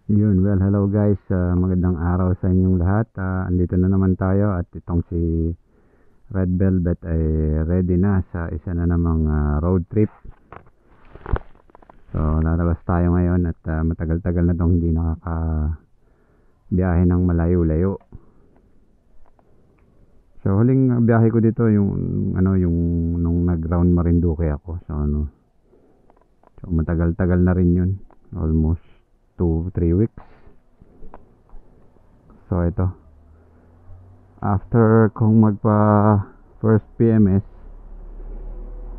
Yun, well, hello guys. Magandang araw sa inyong lahat. Andito na naman tayo at itong si Red Velvet ay ready na sa isa na namang road trip. So, lalabas tayo ngayon at matagal-tagal na itong hindi nakakabiyahe ng malayo-layo. So, huling biyahe ko dito yung nung nag-round Marinduque ako. So, matagal-tagal na rin yun. Almost 2-3 weeks. So ito, after kung magpa first PMS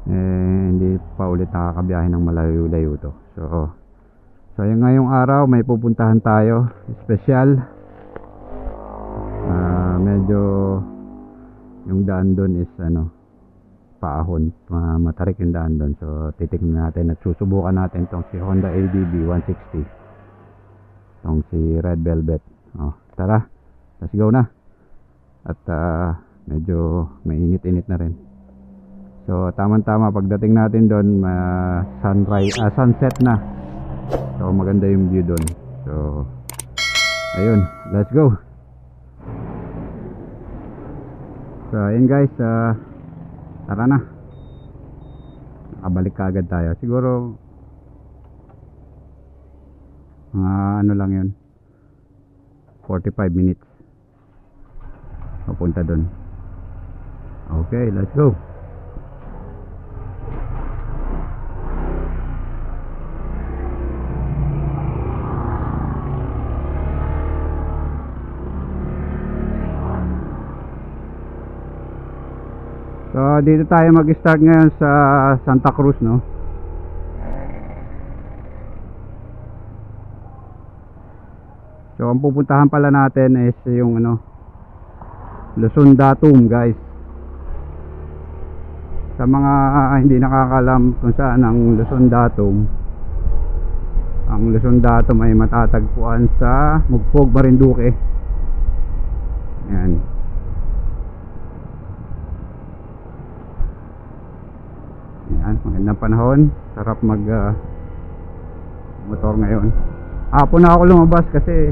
hindi pa ulit nakakabiyahe ng malayo-layo to. So yung ngayong araw may pupuntahan tayo special. Medyo yung daan doon is paahon, matarik yung daan doon. So titignan natin at susubukan natin tong si Honda ADB 160, tong si Red Velvet. Tara, let's go na. At medyo mainit-init na rin. So tama-tama pagdating natin doon, sunset na. So maganda yung view doon. So ayun, let's go. So ayun guys, tara na. Nakabalik ka agad tayo. Siguro ano lang yun, 45 minutes papunta doon. Okay, let's go. So dito tayo mag-start ngayon sa Santa Cruz, no? So ang pupuntahan pala natin is yung Luzon Datum, guys. Sa mga hindi nakakalam kung saan ang Luzon Datum, ang Luzon Datum ay matatagpuan sa Mugpog, Marinduque. Ayan. Ayan, magandang panahon. Sarap mag motor ngayon. Hapon na ako lumabas kasi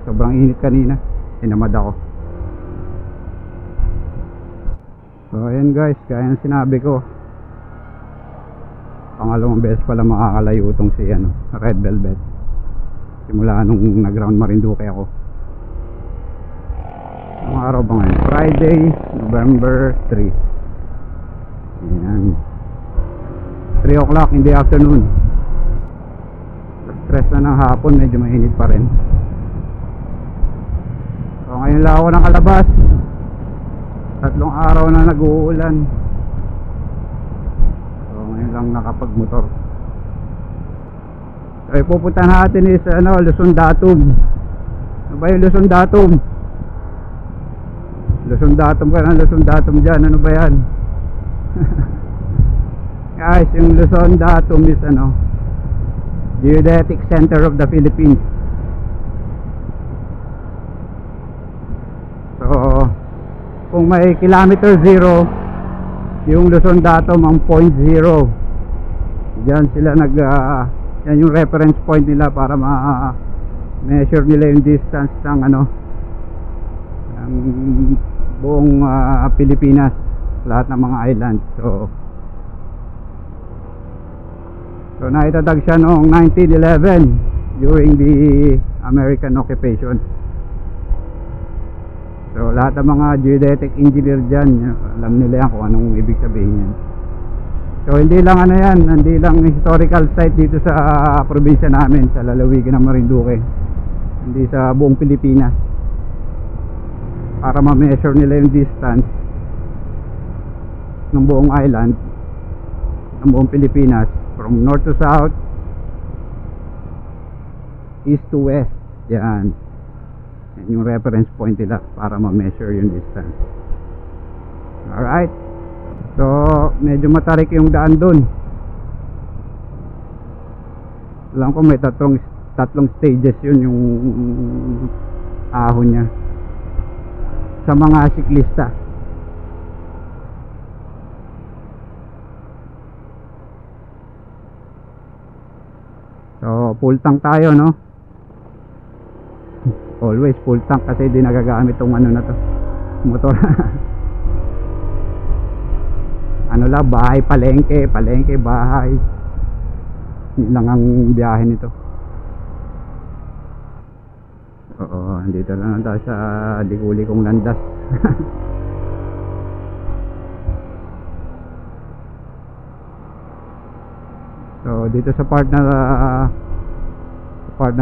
sobrang init kanina. Tinamad ako. So ayan guys, kaya ng sinabi ko, pangalawang beses pala makakalayo itong si Red Velvet simula nung nag-round Marinduque ako. Ang araw ba ngayon? Friday, November 3. Ayan, 3 o'clock in the afternoon. Stress na ng hapon, medyo mainit pa rin. So ngayon lang ako nakalabas, 3 araw na nag-uulan. So ngayon lang nakapagmotor. So pupunta natin is Luzon Datum. Ano ba yung Luzon Datum? Luzon Datum ka na, Luzon Datum dyan. Ano ba yan? Guys, yung Luzon Datum is Geodetic Center of the Philippines. So kung may kilometer 0 yung Luzon Datum, ang point 0, diyan sila yan yung reference point nila para ma-measure nila yung distance ng ng buong Pilipinas, lahat ng mga islands. So naitatag siya noong 1911 during the American occupation. So lahat ng mga geodetic engineer dyan, alam nila yan kung anong ibig sabihin yan. So hindi lang yan, hindi lang historical site dito sa probinsya namin, sa lalawigan ng Marinduque, hindi sa buong Pilipinas, para ma-measure nila yung distance ng buong island, ng buong Pilipinas, from north to south, east to west. Yan yung reference point nila para ma-measure yung distance. Alright, so medyo matarik yung daan dun. Alam ko may tatlong stages yun yung ahon niya sa mga siklista. So full tank tayo, no? Always full tank kasi di nagagamit tong ano na to, motor. Ano lang, bahay, palengke, palengke, bahay. Yun lang ang biyahe nito. Oo, dito lang tayo sa Likuli-kong landas. So dito sa part na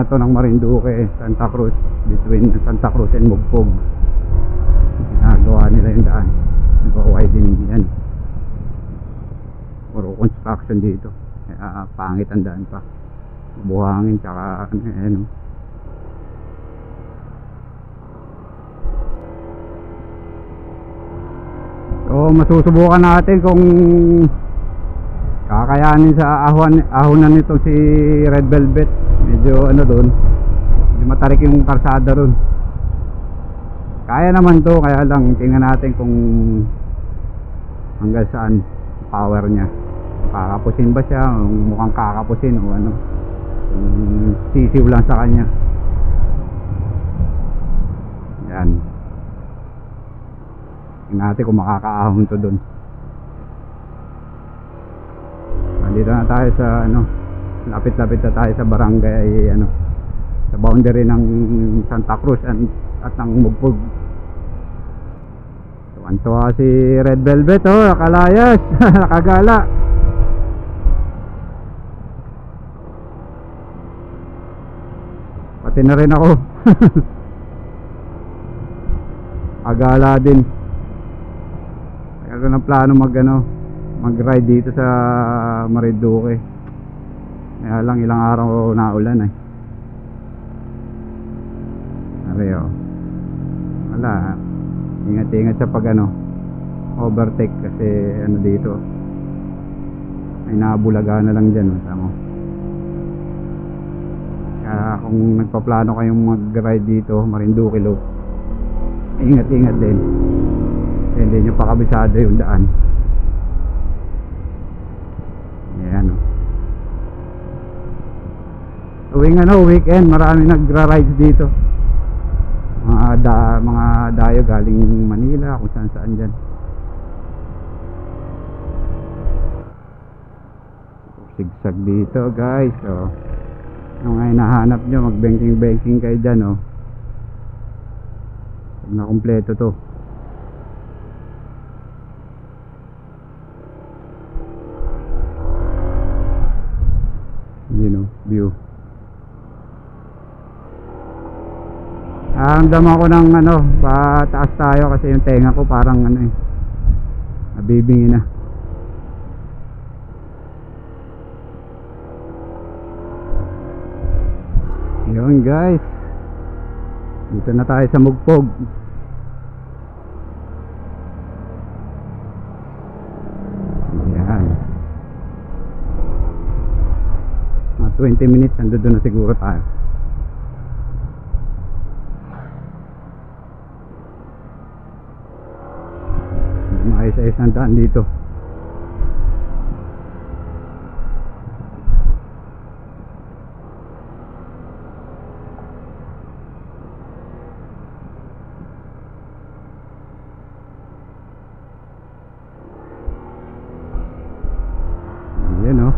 to ng Marinduque, Santa Cruz, between Santa Cruz and Mugpog, ginagawa nila yung daan, nag-widening yan, puro construction dito, kaya pangit ang daan pa, buhangin tsaka ano. So masusubukan natin kung kakayanin sa ahonan nito si Red Velvet. Medyo ano doon, medyo matarik yung karsada ron. Kaya naman to, kaya lang tingnan natin kung hanggang saan power niya. Kakapusin ba siya, mukhang kakapusin o ano, sisiw lang sa kanya. Yan, tingnan natin kung makakaahon to doon. Dito na tayo sa ano, lapit-lapit na tayo sa barangay, ano, sa boundary ng Santa Cruz at ng Mugpog. Tuwan-tuwa si Red Velvet, oh, nakalayas. Nakagala. Pati na rin ako. Agala din. Kaya ng plano mag-ride dito sa Marinduque. Kaya lang ilang araw naulan eh. Ariyo. Wala. Ingat-ingat sa pag overtake kasi ano dito. May nabulaga na lang dyan. Tama. Kaya kung nagpaplano kayong mag-ride dito, Marinduque Loop, ingat-ingat din. Hindi nyo pa kabisado yung daan. Ayan o. Tuwing weekend, marami nagra-rides dito. Mga dayo galing Manila, kung saan saan dyan. Sigsag dito guys. So, yung nga hinahanap nyo, mag-banking kayo dyan o. Pag nakompleto to. View. Naramdaman ko ng pataas tayo kasi yung tenga ko parang nabibingi na. Yun guys, dito na tayo sa Mugpog. Ayan, 20 minutes nandun na siguro tayo. Maayos-ayos ng daan dito. Ayan o.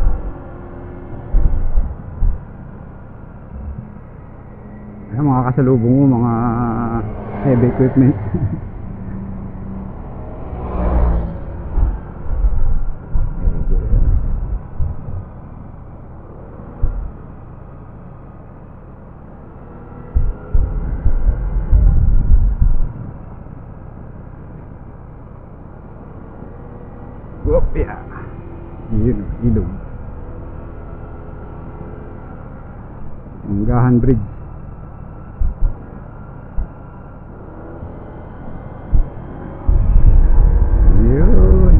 Ayan, mga kasalubong mo, mga heavy equipment. Yeah. Yun, ilog. Anggahan Bridge. Yun.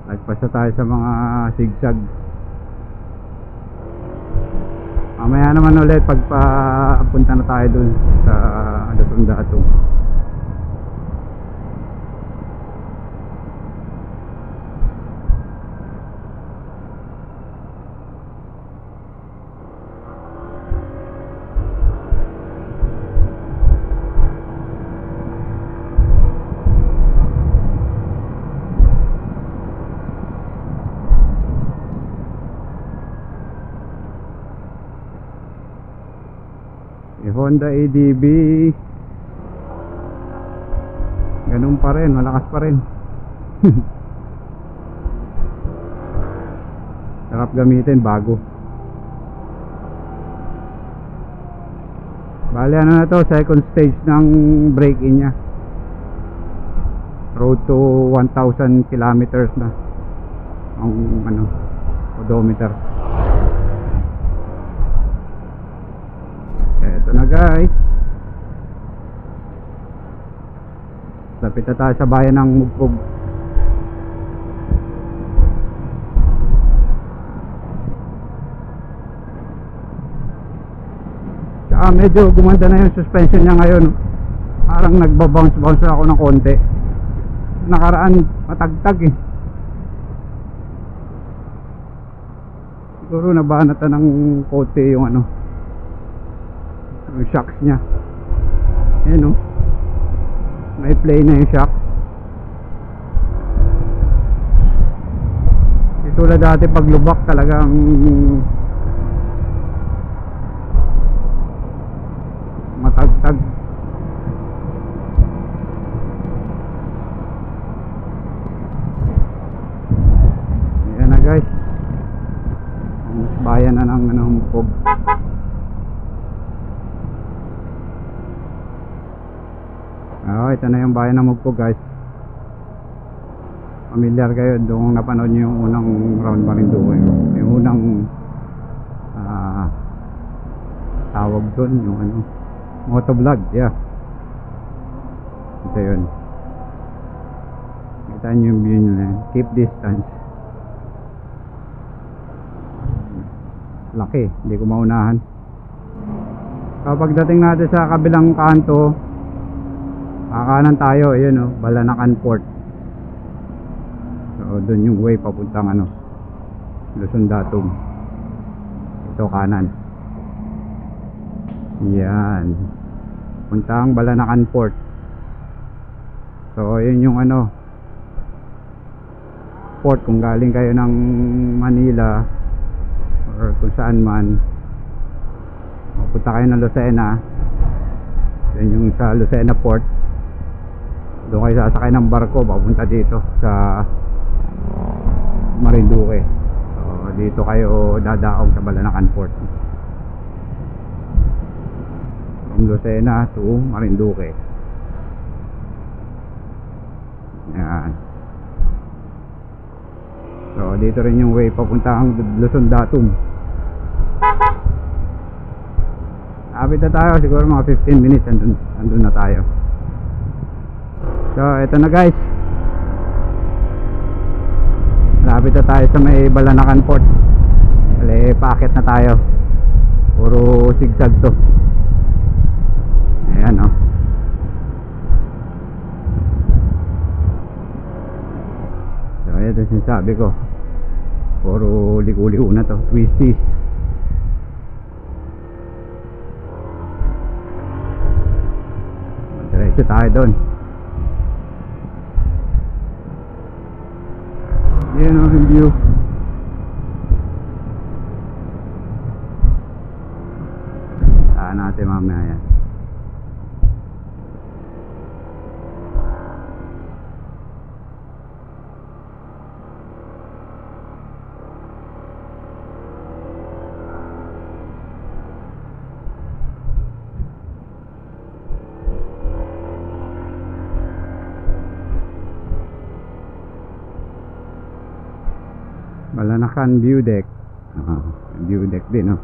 Nagpasa tayo sa mga sigsag. Mamaya naman ulit pagpapunta na tayo dun sa Datong. Honda ADB ganun pa rin, malakas pa rin. Sarap gamitin, bago. Bale ano na to, second stage ng break-in nya. Road to 1,000 kilometers na ang ano, odometer. Eto na guys, lapit na tayo sa bayan ng Mugpog. Tsaka medyo gumanda na yung suspension niya ngayon. Parang nagbabounce ako ng konti. Nakaraan matagtag eh. Siguro nabanatan ng konti yung ano, yung shocks nya. Ayan o, may play na yung shock. Tulad dati pag lubak talagang matagtag. Ayan na guys, bayan na ng ano, Mugpog. Ito na yung bayan ng Mugpog guys. Familiar kayo doon napanood nyo yung unang round Marinduque, yung unang tawag doon, yung ano, motovlog, yeah. Ito yun. Kita nyo yung view nyo, keep distance. Laki, hindi ko maunahan. Pagdating natin sa kabilang kanto, kakanan tayo, ayun o, Balanacan Port. So doon yung way papuntang ano, Luzon Datum. Ito kanan. Yan, puntang Balanacan Port. So yun yung ano, port kung galing kayo ng Manila or kung saan man, punta kayo ng Lucena. Yun yung sa Lucena Port. Doon kayo sasakay ng barko papunta dito sa Marinduque. So dito kayo dadaong sa Balanacan Port from Lucena to Marinduque. Yan. So dito rin yung way papuntang Luzon Datum. Abit na tayo, siguro mga 15 minutes andun na tayo. So eto na guys, lapit na tayo sa may Balanacan Port. Bale, paakit na tayo. Puro sigsag to. Ayan o. So ito yung sinasabi ko, puro liku-liku na to, twisties. Diretso tayo doon. Yan o yung view. Saan natin mamaya yan. Balanacan view deck. View deck din, no?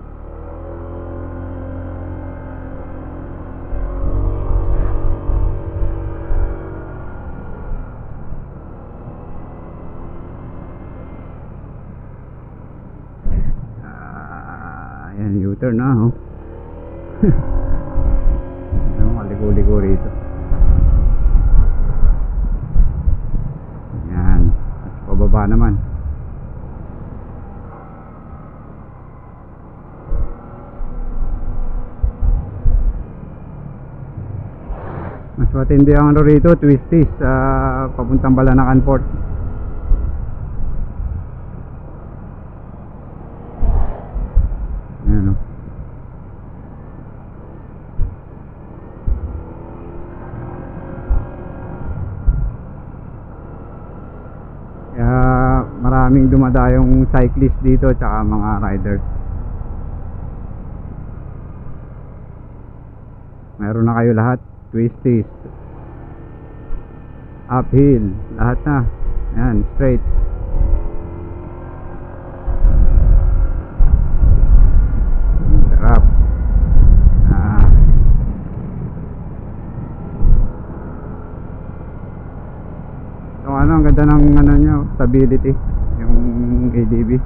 Ayan, U-turn na, oh. Ano, maliko-liko rito. Ayan, at pababa naman. Mas matindi ang ano rito, twisties, papuntang Balanacan Port. Ayan o. maraming dumadayong cyclist dito tsaka mga riders. Meron na kayo lahat, twisties, uphill, lahat na. Ayan, straight. Sarap. So ano, ang ganda ng ano nyo, stability, yung ADB.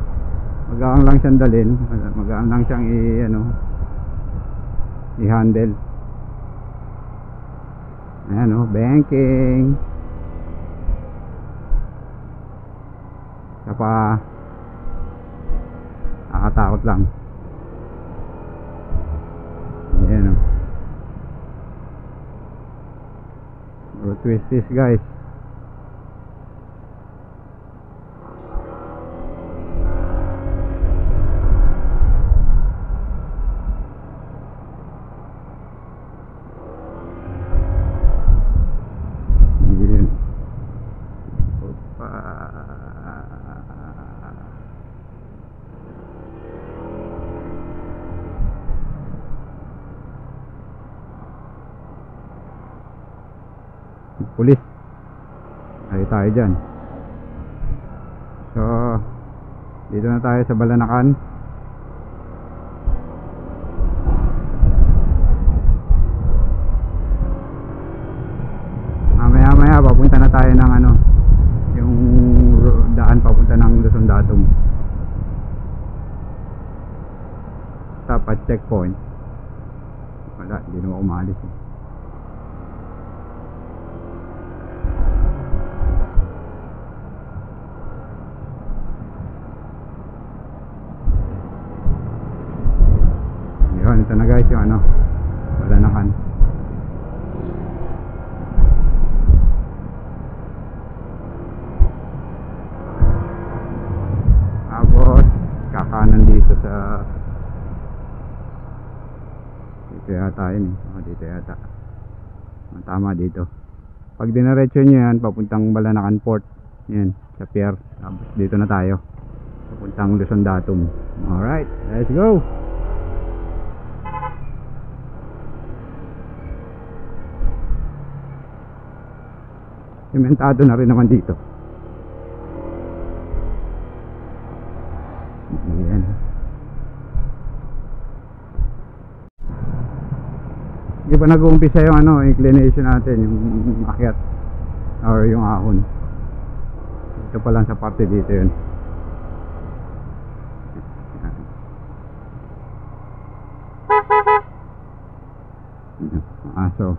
Magaang lang siyang dalhin, magaang lang siyang i-handle. Ayan o, banking. Kapa nakakatakot lang. Ayan o, puro twisties guys. Pulis, ay tayo dyan. So dito na tayo sa Balanacan. Maya papunta na tayo ng yung daan papunta ng Luzon Datum. Stop at checkpoint. Wala, hindi naman umalis eh. Ito na guys yung Balanacan. Tapos kakanan dito sa dito yata yun eh. Dito yata tama dito. Pag dinaretso nyo yan papuntang Balanacan Port, yan sa pier. Tapos dito na tayo papuntang Luzon Datum. Alright, let's go. Sementado na rin naman dito. Ayan. Hindi pa nag-uumpisa yung inclination natin, yung akyat or yung ahon. Ito pa lang sa parte dito yun. Aso.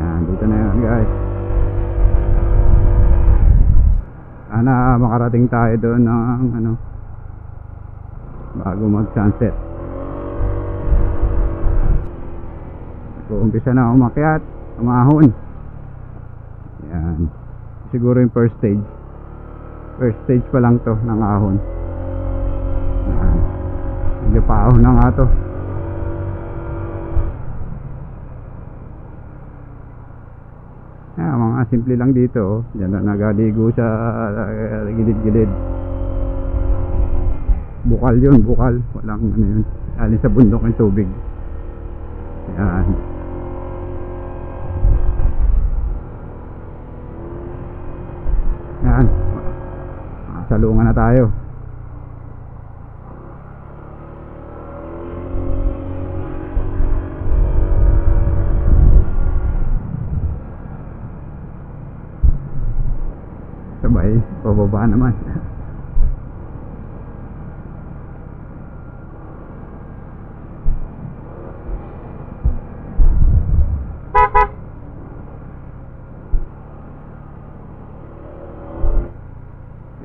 Yan, dito na yun guys. Sana makarating tayo doon ng bago mag sunset. Umpisa na umakyat, umahon. Yan, siguro yung first stage pa lang to ng ahon. Yan, medyo paahon na nga to. Mga simple lang dito. Diyan na nagaligo sa gilid-gilid. Bukal yun, bukal. Walang yun, alin sa bundok ng tubig. Yan. Yan, salungan na tayo. Sabay, pababa naman.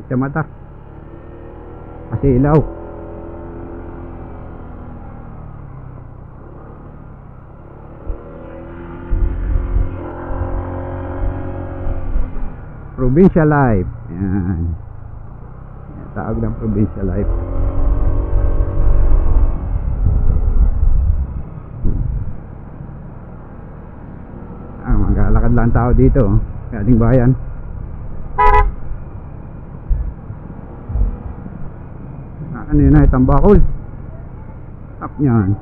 Sa mata kasi ilaw. Provincial Life. Yan. Tawag ng Provincial Life. Maglalakad lang tao dito. Galing bayan. Ano yun ay tambakol. Sarap niyan.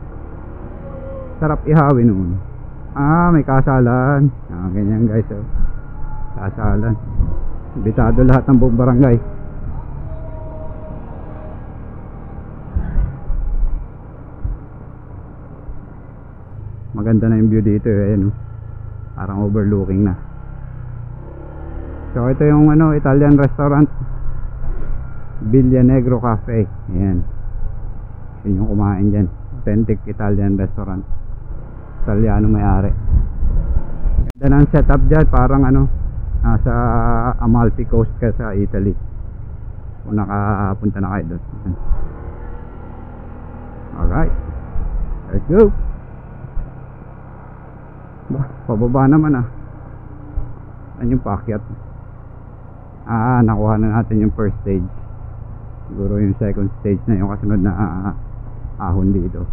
Sarap ihawin noon. May kasalan. Ganyan guys. Kasalan. Bitado lahat ng buong barangay. Maganda na yung view dito. Ayan, parang overlooking na. So ito yung Italian restaurant, Villa Negro Cafe. Ayan, yun yung kumain dyan. Authentic Italian restaurant, Italiano may-ari. Ganda ng setup dyan. Parang nasa Amalfi Coast ka sa Italy kung nakapunta na kayo doon. Alright, let's go. Pababa naman Ano yung paakyat? Nakuha na natin yung first stage. Siguro yung second stage na yung kasunod na ahon dito.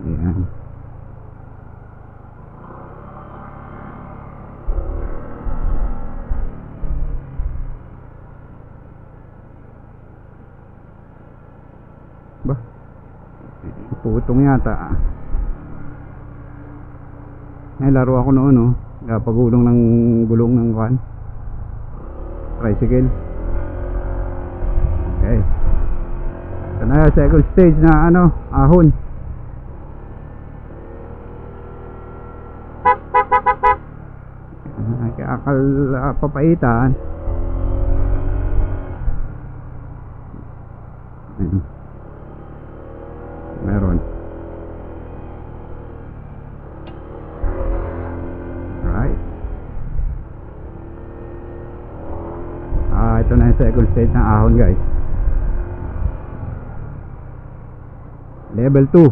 Ayan. Putong yata. May laro ako noon pagulong ng gulong ng van, tricycle. Okay, ito na yung second stage na ahon. Akal papaitan. Meron. Right. Ito na yung second stage ng ahon guys. Level 2.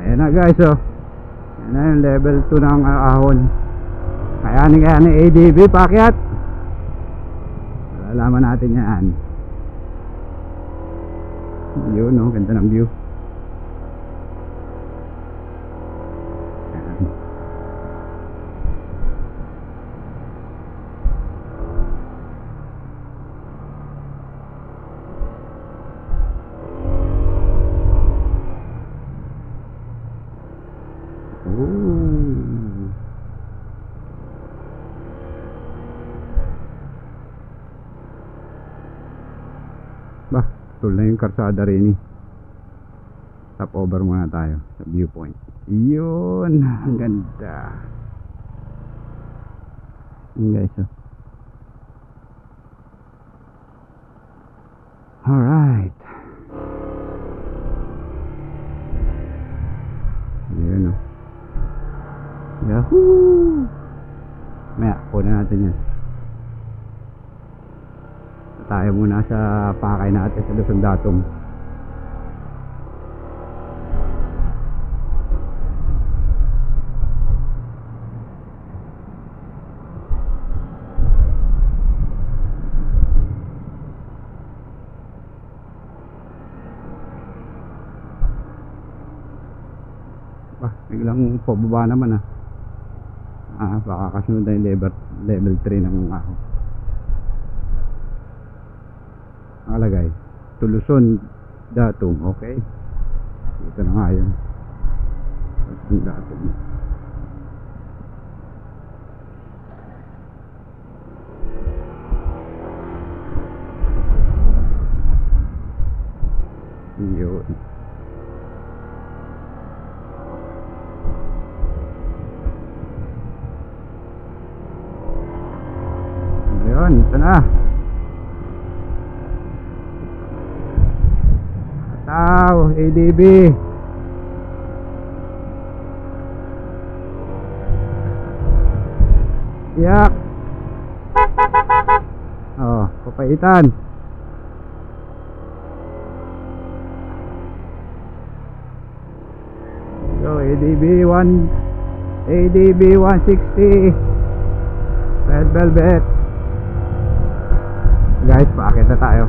Ayan na guys. Ayan na yung level 2 ng ahon. Kaya ni ADB paakyat. Alaman natin yan. Yun ganda ng view. Tul na yung karsada rin Stop over muna tayo sa viewpoint. Yun, ang ganda. Yun guys. Alright. Yun Yahoo! Maya, kunin natin yan. Tayo muna sa pakay natin sa Luzon Datong. Biglang pababa naman baka kasunod na yung level 3 ng ahon. Nakalagay Luzon Datong. Okay, ito na nga yun, Luzon Datong. Yun. Yun, ito na. ADB. Yak. Papaitan. So ADB 160 Red Velvet. Guys, paakit na tayo.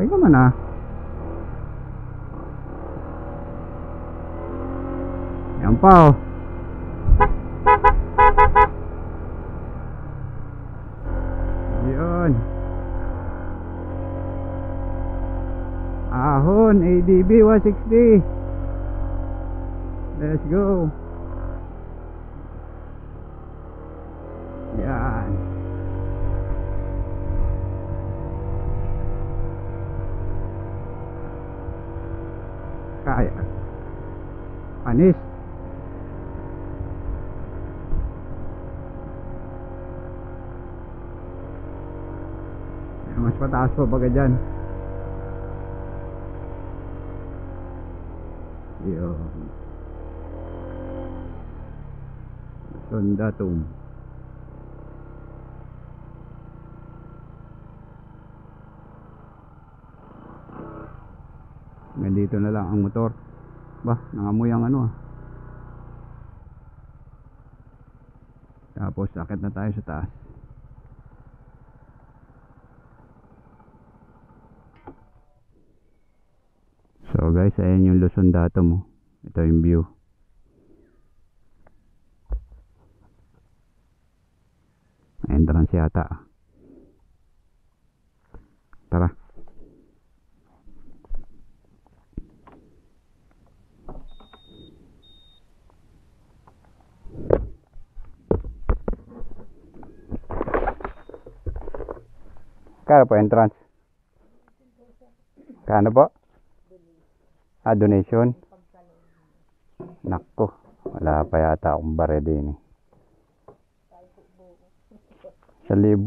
Okay naman ah. Yan pa oh. Yun. Ahon ADB 160. Let's go. Yan. Kaya. Panis. Mas pataas pa baga dyan. Yun. Sondatum. Nandito na lang ang motor. Bah, nangamoy ang ano ah. Tapos akit na tayo sa taas. So guys, ayan yung Luzon Datum oh. Ito yung view. Entrance yata. Tara. Kano po entrance? Kano po? Ah, donation. Nakko, wala pa yata akong bare din eh. 1,000.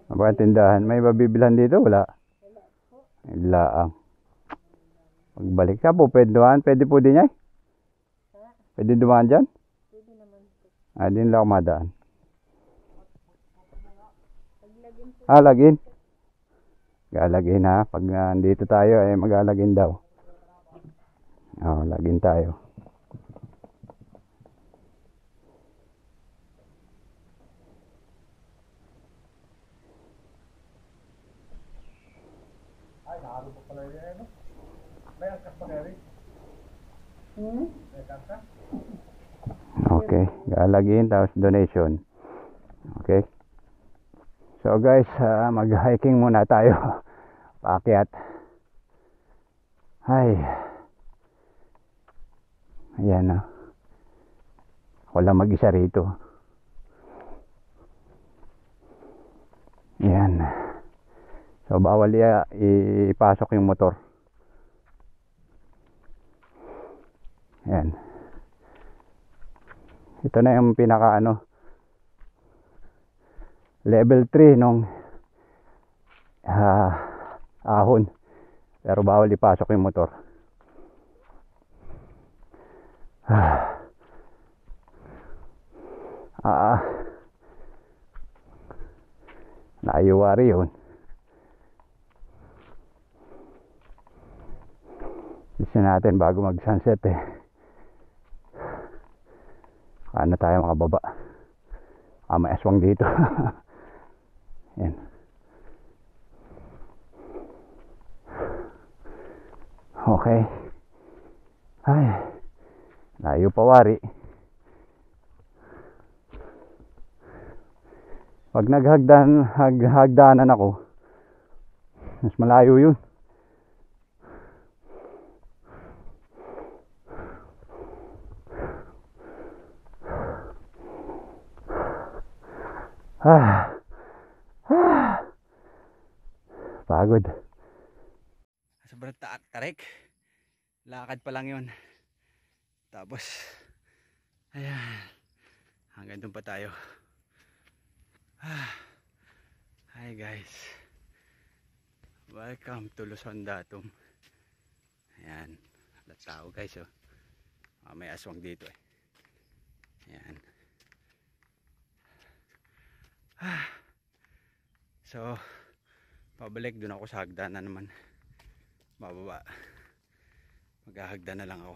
Aba, tindahan. May babibilhan dito? Wala. Wala. Magbalik siya po. Pwede dumaan? Pwede po din niya eh. Pwede dumaan dyan? Ah, din lang ako madaan. Ah, lagin. Galagin ha. Pag nandito tayo ay magalagin daw. Oh, lagin tayo. Ay, naaro pa pala yun eh, no? May angkas pa kaya rin? May angkas? Okay, galagin tapos donation. Okay. So guys, mag-hiking muna tayo. Paakyat. Ay. Ayan na. Wala mag-isa rito. Ayan. So bawal ipasok yung motor. Ayan. Ito na yung pinaka level 3 nung ahon. Pero bawal ipasok yung motor. Naayuwari yun. Gusto natin bago mag sunset eh. Ano tayo makababa. May aswang dito. Yan. Okay. Ay. Layo pa wari. Pag hagdanan ako, mas malayo yun. Pagod. Sobrang tarik. Lakad pa lang yun. Tapos, ayan. Hanggang doon pa tayo. Hi guys. Welcome to Luzon Datum. Ayan. Lahat tao guys oh. May aswang dito eh. Ayan. So, pabalik doon ako sa hagdanan naman. Bababa. Maghahagdan na lang ako.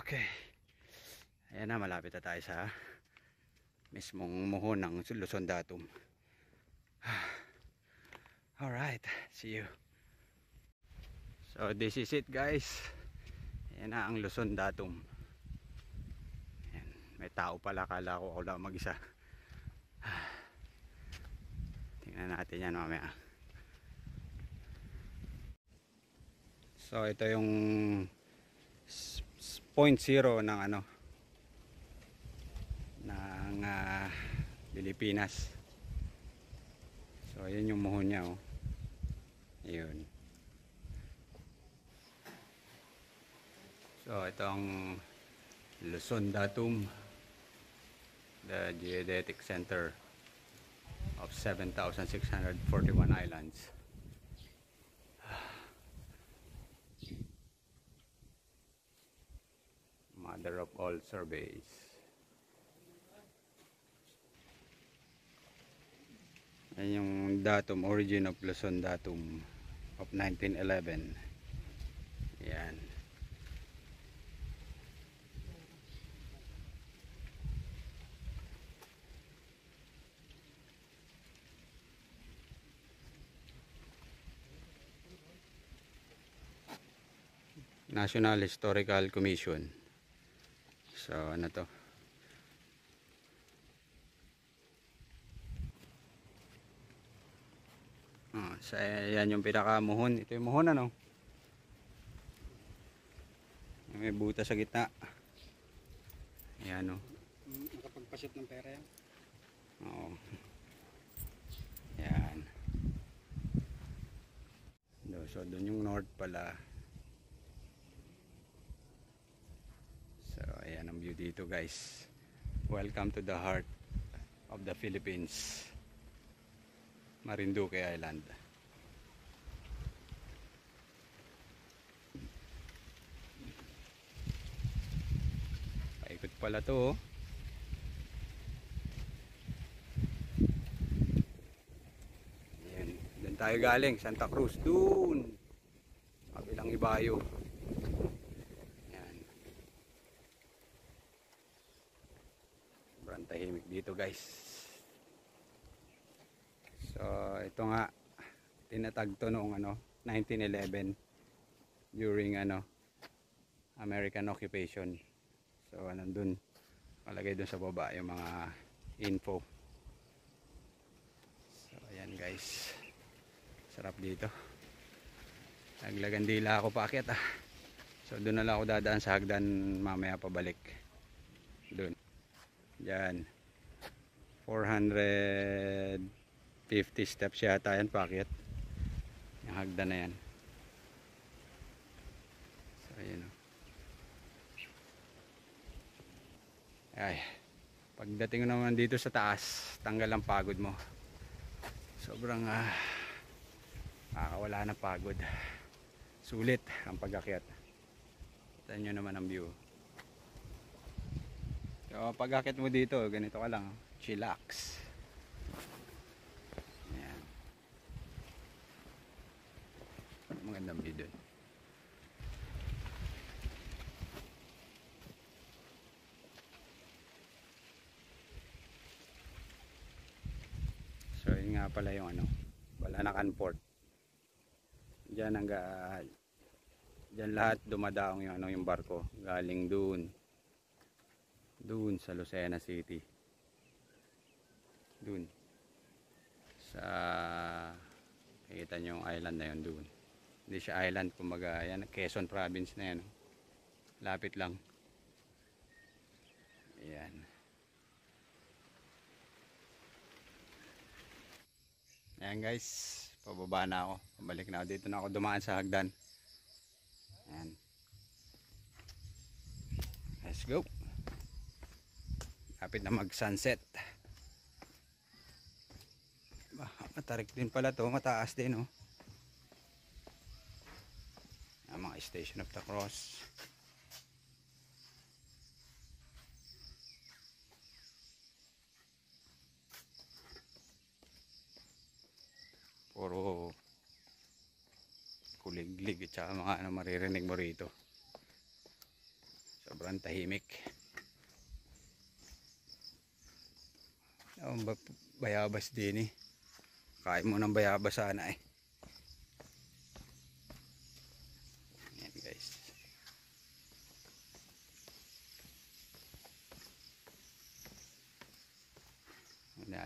Okay. Ayan na, malapit na tayo sa mismong muhon ng Luzon Datum. Alright, see you. So this is it guys. Yan na ang Luzon Datum. Yan. May tao pala, kala ko ako lang mag-isa. Tingnan natin yan mamaya. So ito yung point zero ng ano ng Pilipinas. So ayan yung muhon niya oh. Ayun. So itong Luzon Datum, the Geodetic Center of 7,641 islands. Mother of all surveys. Ayan yung datum, origin of Luzon Datum of 1911. Ayan. National Historical Commission. So ano to? So yan yung pinakamuhon. Ito yung muhon ano? May butas sa gitna. Ayan o. Nakapagpasit ng pera yan. Oo. Yan. So doon yung north pala. So ayan ang view dito guys. Welcome to the heart of the Philippines. Marinduque Island. Paikot pala to oh. Ayan. Doon tayo galing, Santa Cruz. Doon. Kabilang ibayo. Ayan. Sobrang tahimik dito guys. So ito nga tinatag to noong ano 1911 during ano American occupation. So nandun malagay dun sa baba yung mga info. So ayan guys, sarap dito. Naglagandila ako paakyat ah. So doon na lang ako dadaan sa hagdan mamaya pabalik. Doon. Diyan. 450 steps yata yan paakyat. Yung hagdan na yan. So ayan o. Ay, pagdating naman dito sa taas, tanggal ang pagod mo. Sobrang nakakawala ng pagod. Sulit ang pag-akyat. Kita nyo naman ang view. So pag-akyat mo dito, ganito ka lang, chillax. Ayan. Magandang view dun. So yun nga pala yung ano, Balanacan Port. Diyan diyan lahat dumadaong yung ano yung barko galing doon sa Lucena City. Doon sa nakikita nyo yung island na yun doon. Hindi siya island, kumbaga yan, Quezon province na yan. Lapit lang. Ayan. Ayan guys, pababa na ako. Pabalik na ako. Dito na ako dumaan sa hagdan. Ayan. Let's go. Lapit na mag sunset. Matarik din pala to. Mataas din oh. Ang mga Station of the Cross. Puro kuliglig at saka mga ano maririnig mo rito. Sobrang tahimik. Bayabas din eh. Kain mo ng bayabas sana eh.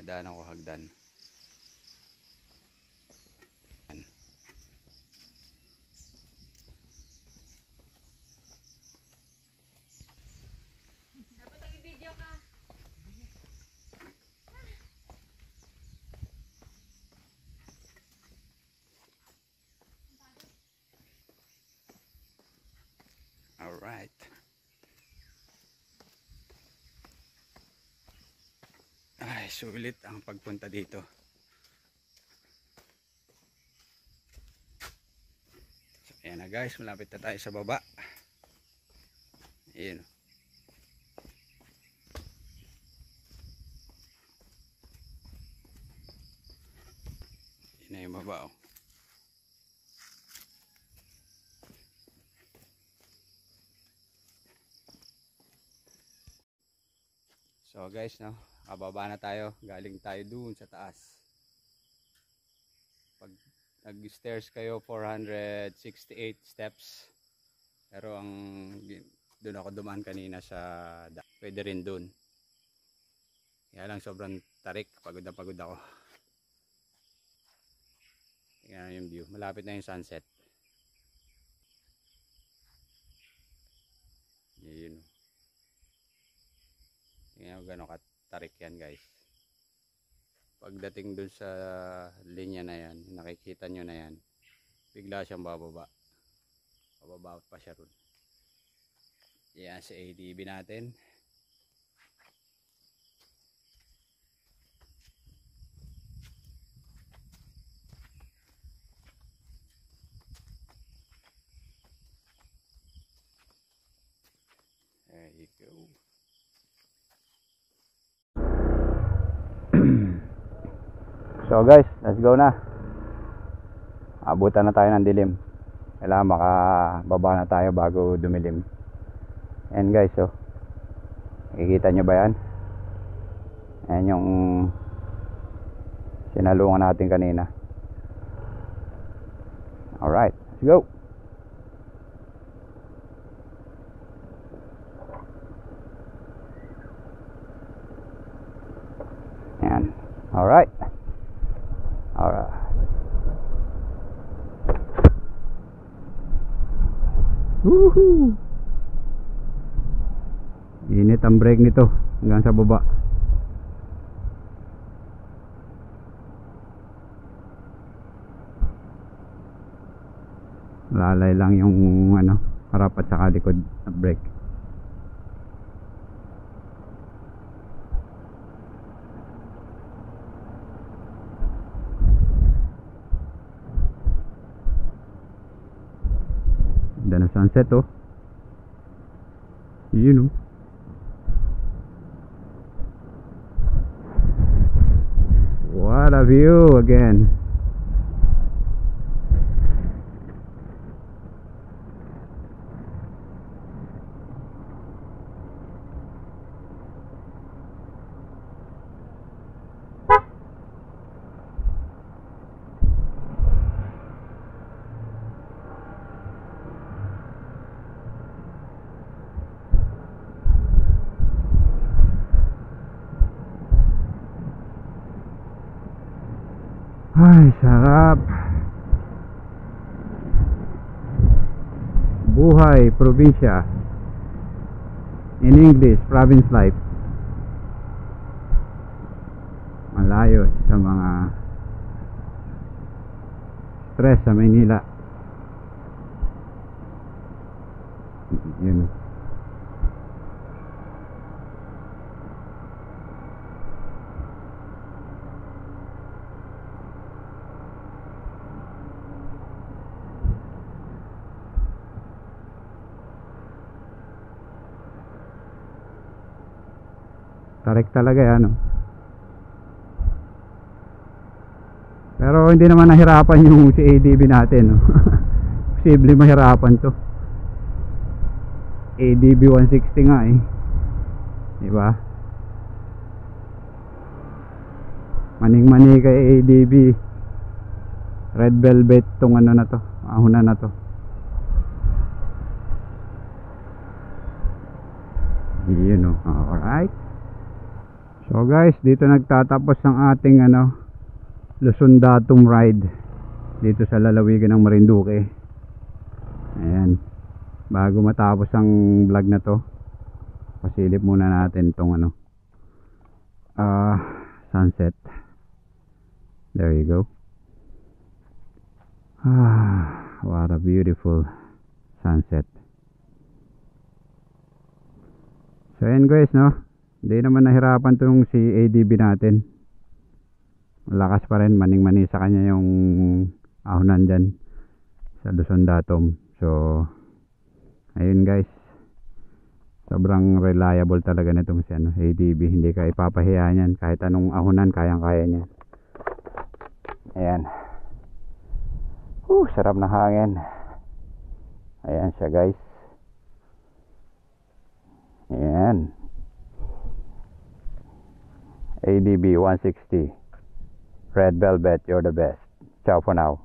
Daanan ko hagdan. Dapat nag-video ka. Alright. Ay, sulit ang pagpunta dito. So, ayan na guys, malapit na tayo sa baba. Ayan. Ayan na yung baba, oh. So guys, no, kababa na tayo, galing tayo dun sa taas. Pag nag-stairs kayo 468 steps. Pero ang doon ako dumaan kanina sa pwede rin dun. Kaya lang sobrang tarik, pagod na pagod ako. Tingnan yung view, malapit na yung sunset. Yun. Tingnan mo gano'ng katarik yan guys. Pagdating dun sa linya na yan, nakikita nyo na yan, bigla siyang bababa. Bababa pa siya ron. Yan si ADB natin. There you go. So guys, let's go na. Abutan na tayo ng dilim. Kailangan makababa na tayo bago dumilim. And guys, so nakikita nyo ba yan? Ayan yung sinalungan natin kanina. Alright, let's go. Ayan. Alright. Alright. Woohoo! Init ang brake nito hanggang sa baba. Lalay lang yung ano, harap at saka likod na brake. Ganda ng sunset, oh. Yun, oh. What a view again. Ay, sarap. Buhay probinsya. In English, province life. Malayo sa mga stress sa Maynila. Yun. Tarik talaga yan, no? Pero hindi naman nahirapan yung si ADB natin, no? Posible mahirapan to. ADB 160 nga eh. Diba? Maning-mani kay ADB. Red velvet tong ano na to, ahuna na to. You know, alright. So guys, dito nagtatapos ang ating Luzon Datum ride dito sa lalawigan ng Marinduque. Ayan, bago matapos ang vlog na to, pasilip muna natin tong sunset. There you go. What a beautiful sunset. So ayan guys, hindi naman nahirapan tong si ADB natin. Malakas pa rin, maning-mani sa kanya yung ahonan dyan sa Luzon Datum. So ayun guys, sobrang reliable talaga nitong si ADB. Hindi ka ipapahiya niyan, kahit anong ahonan kayang-kaya niya. Ayan. Sarap na hangin. Ayan siya guys. Ayan. ADB 160 Red Velvet, you're the best. Ciao for now.